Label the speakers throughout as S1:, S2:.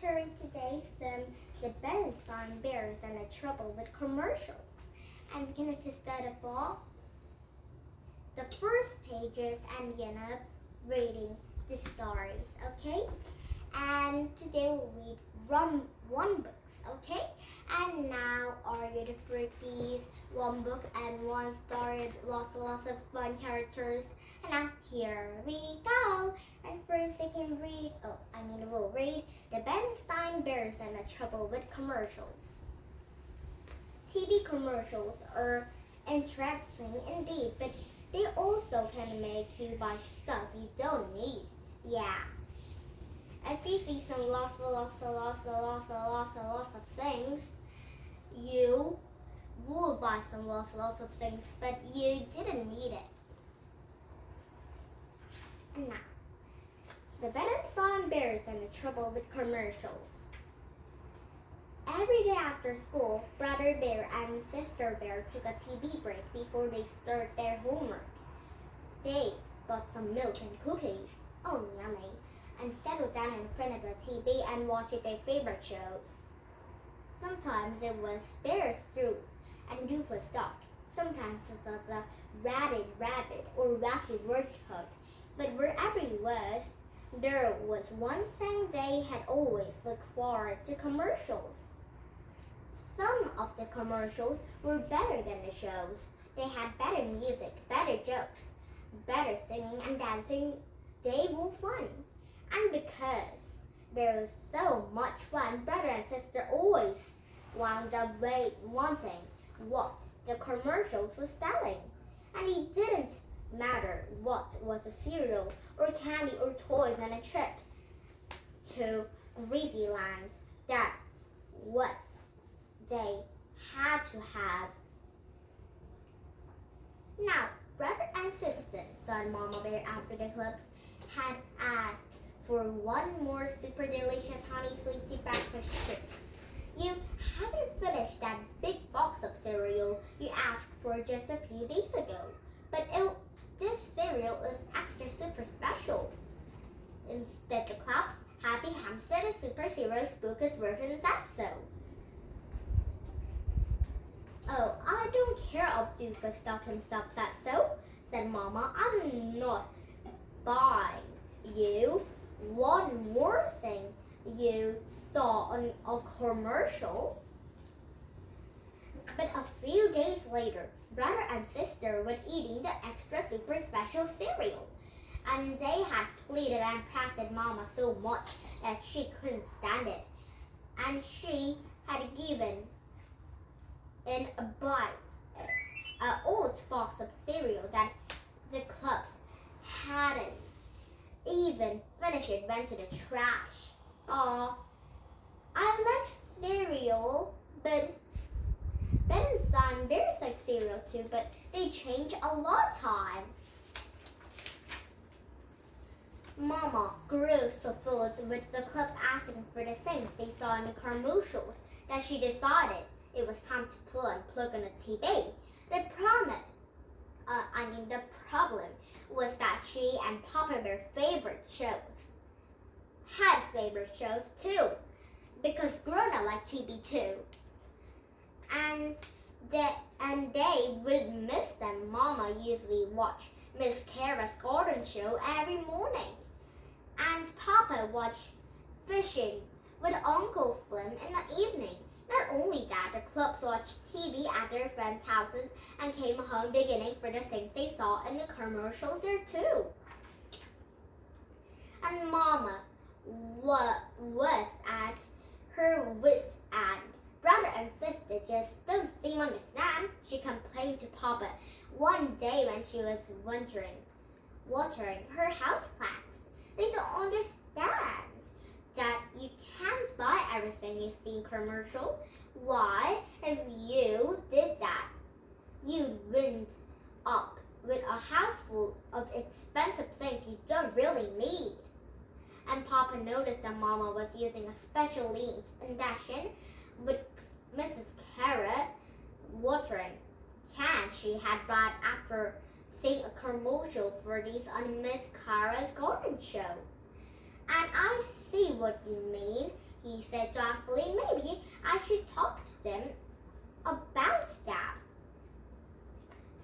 S1: story today from the Berenstain Bears and the trouble with commercials. I'm gonna start of all the first pages and gonna reading the stories, okay? And today we'll read one books, okay? And now are you ready for these one book and one story, lots of fun characters? And now here we go. And first we'll read the Berenstain Bears and the trouble with commercials. TV commercials are interesting indeed, but they also can make you buy stuff you don't need. Yeah. If you see some lots of things, you will buy some lots of things, but you didn't need it. Now, the Berenstain Bears and the trouble with commercials. Every day after school, Brother Bear and Sister Bear took a TV break before they started their homework. They got some milk and cookies, oh yummy, and settled down in front of the TV and watched their favorite shows. Sometimes it was Bear's Goose and Doofus Duck. Sometimes it was a Ratted Rabbit or Wacky Warthog. But wherever he was, there was one thing they had always looked forward to: commercials. Some of the commercials were better than the shows. They had better music, better jokes, better singing and dancing. They were fun. And because there was so much fun, brother and sister always wound up wanting what the commercials were selling. And it didn't matter what was a cereal or candy or toys and a trip to Greasy Lands, that what they had to have. Now, brother and sister, son Mama Bear after the clubs, had asked for one more super delicious honey sweetie breakfast treat. You haven't finished that big box of cereal you asked for just a few days ago, but this cereal is extra super special. Instead the club's Happy Hamster the Super Zero Spookus version said so. Oh, I don't care if Doofus Duck himself said so, said Mama. I'm not buying you one more thing you saw on a commercial. But a few days later, brother and sister were eating the extra super special cereal, and they had pleaded and pressed Mama so much that she couldn't stand it, and she had given in a bite an old box of cereal that the clubs hadn't even finished. It went to the trash. I like cereal, but Berenstain Bears like cereal too, but they change a lot of time. Mama grew so filled with the club asking for the things they saw in the commercials that she decided it was time to pull and plug on the TV. The problem was that she and Papa Bear's favorite shows had favorite shows too, because grown-up like TV too. And they would miss them. Mama usually watched Miss Kara's garden show every morning, and Papa watched fishing with Uncle Flim in the evening. Not only that, the clubs watched TV at their friends' houses and came home beginning for the things they saw in the commercials there too. And Mama was at her wit's end. Brother and sister just don't seem to understand, she complained to Papa one day when she was watering her houseplants. They don't understand that you can't buy everything you see in commercial. Why, if you did that, you'd end up with a house full of expensive things you don't really need. And Papa noticed that Mama was using a special induction with Mrs. Kara watering can she had bought after seeing a commercial for these on Miss Kara's garden show. And I see what you mean. he said thoughtfully. Maybe I should talk to them about that.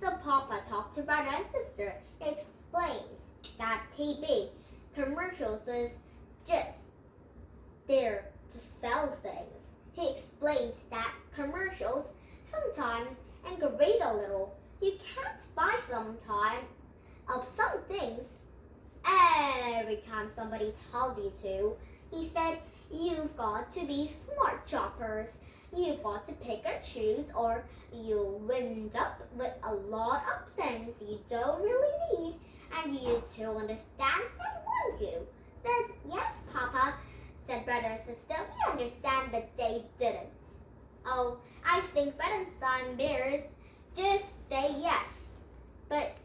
S1: So Papa talked to brother and sister. He explained that TV commercials is just there to sell things. He explained that commercials sometimes aggravate a little. You can't buy sometimes of some things every time somebody tells you to. He said you've got to be smart shoppers. You've got to pick and choose or you'll wind up with a lot of things you don't really need and you two understand that, won't you? Said, yes, Papa, said brother and sister. We understand, but they didn't. Oh, I think Berenstain Bears just say yes. But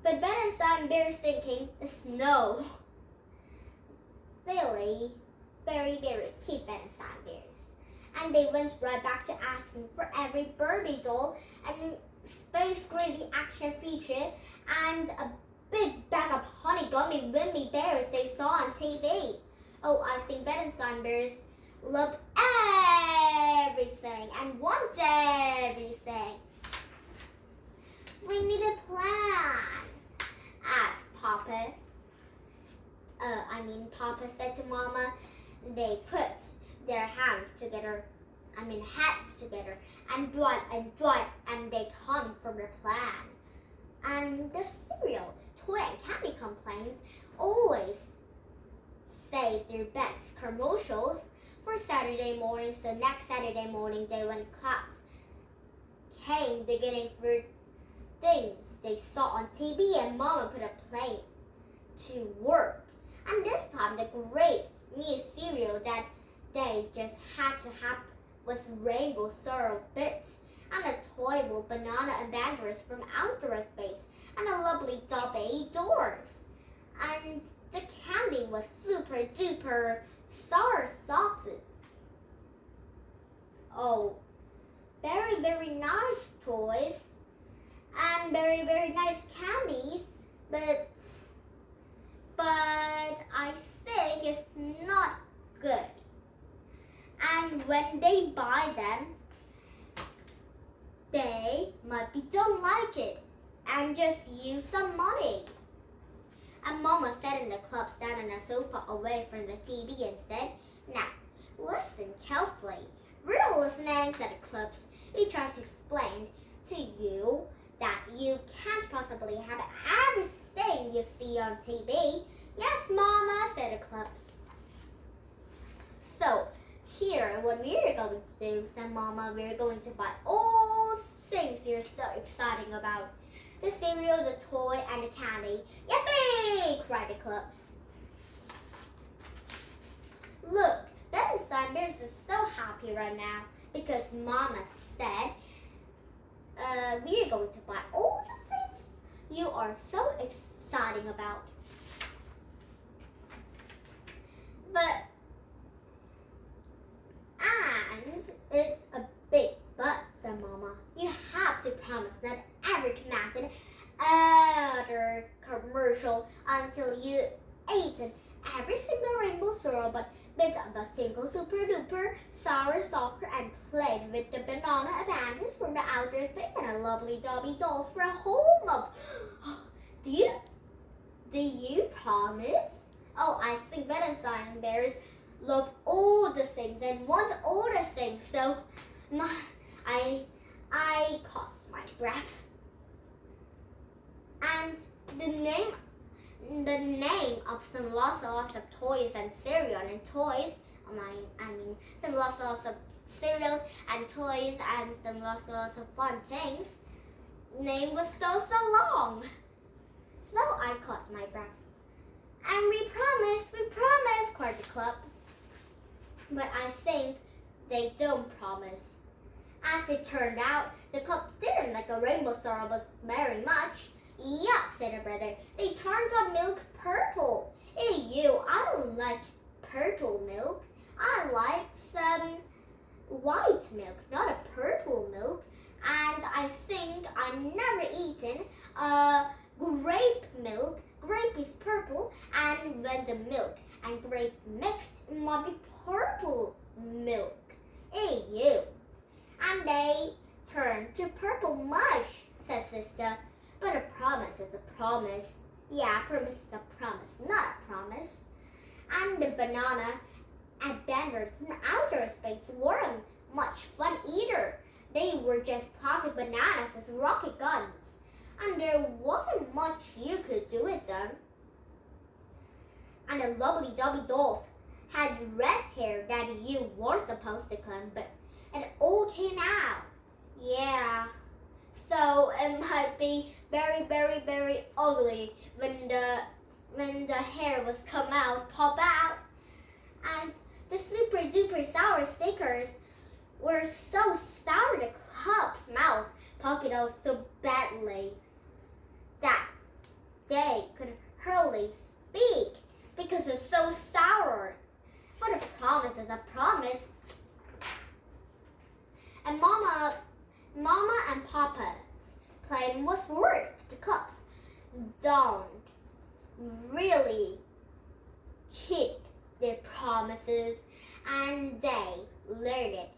S1: Berenstain Bears thinking is no. Silly, very cute Berenstain Bears. And they went right back to asking for every Barbie doll and space crazy action feature and a big bag of honey gummy Wimpy bears they saw on TV. Oh, I think Berenstain Bears loved everything and want everything. We need a plan, asked Papa. Papa said to Mama. They put their heads together, and they come from the plan. And the cereal, toy and candy companies always save their best commercials for Saturday morning. So next Saturday morning, when class came, beginning for things they saw on TV, and Mama put a plan to work. And this time, the great new cereal that they just had to have was rainbow sorrel bits and a toy with banana and bangers from outer space and a lovely Dobby doors. And the candy was super duper sour sauces. Oh, very nice toys and very nice candies, but I think it's not good. And when they buy them, they might don't like it and just use some money. And Mama sat in the club, stand on a sofa away from the TV and said, now, listen carefully. We're listening, said the clubs. We tried to explain to you that you can't possibly have everything you see on TV. Yes, Mama, said the clubs. So, here, what we're going to do, said Mama, we're going to buy all things you're so excited about. The cereal, the toy, and the candy. Yippee! Cried the clubs. Look, Berenstain Bears is so happy right now because Mama said, we're going to buy all the things you are so excited about. And it's a big but, said Mama. You have to promise not ever to mention other commercial until you eaten every single rainbow sorrel but bit of a single super duper sour soccer and played with the banana abandons from the outer space and a lovely Dobby dolls for a whole month. Do you promise? Oh, I think Berenstain Bears love all the things and want all the things, so I caught my breath. And the name of some lots of toys and cereal and toys, some lots of cereals and toys and some lots of fun things. Name was so long. So I caught my breath. And we promise, cried the clubs. But I think they don't promise. As it turned out, the club didn't like a rainbow sorrel very much. Yuck, said her brother. They turned our milk purple. Ew, I don't like purple milk. I like some white milk, not a purple milk. And I think I've never eaten grape milk. Grape is purple, and when the milk and grape mixed, it might be purple milk. Ew. And they turned to purple mush, said Sister. But a promise is a promise. Yeah, a promise is a promise, not a promise. And the banana adventures from outer space weren't much fun either. They were just plastic bananas as rocket guns. And there wasn't much you could do with them. And the lovely-dovey dolls had red hair that you were supposed to comb, but it all came out. Yeah. So it might be very, very, very ugly when the hair was pop out. And the super duper sour stickers were so sour the cub's mouth popped out so badly that they could hardly speak because it's so sour. But a promise is a promise. And Mama and Papa's plan was work. The cubs don't really keep their promises, and they learned it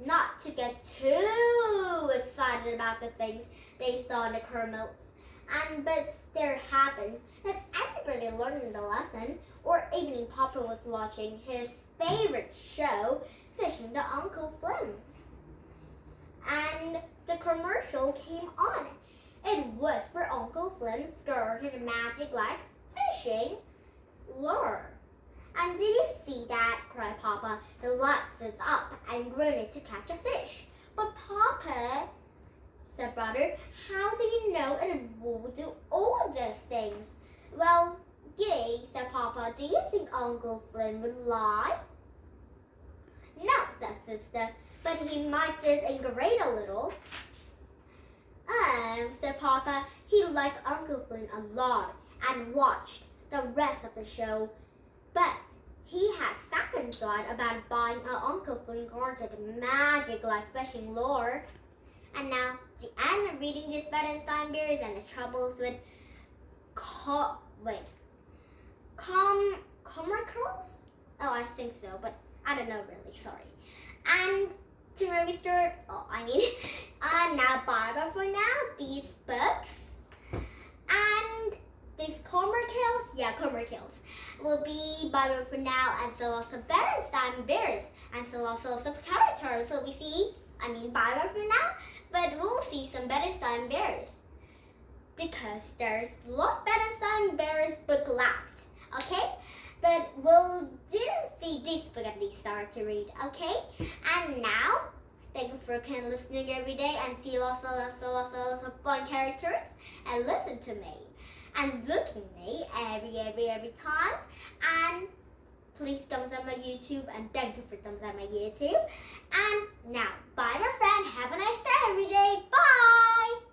S1: not to get too excited about the things they saw in the kernels. But there happens that everybody learned the lesson, or evening Papa was watching his favorite show, Fishing the Uncle Flynn. And the commercial came on. It was for Uncle Flynn's skirted magic like fishing lure. And did you see that? Cried Papa. He lights it up and grunted to catch a fish. But Papa, said Brother, how do you know it will do all those things? Well, yay, said Papa. Do you think Uncle Flynn would lie? No, said Sister, but he might just exaggerate a little. Said Papa, he liked Uncle Flynn a lot and watched the rest of the show. But he had second thought about buying an Uncle Flynn granted magic like fishing lure. And now, the end of reading these Berenstain Bears and the troubles with curls? Oh, I think so, but I don't know really, sorry. And to movie store, now bye for now, these books. And these commercials will be bye for now, and so lots of Berenstain Bears, and so lots of characters. So we see, bye for now, but we'll see some Berenstain Bears because there's a lot Berenstain Bears book left, okay? But we didn't see this book at least start to read, okay? And now, thank you for listening every day and see lots of fun characters and listen to me and look at me every time. And please thumbs up my YouTube, and thank you for thumbs up my YouTube. And now, bye my friend, have a nice day every day, bye!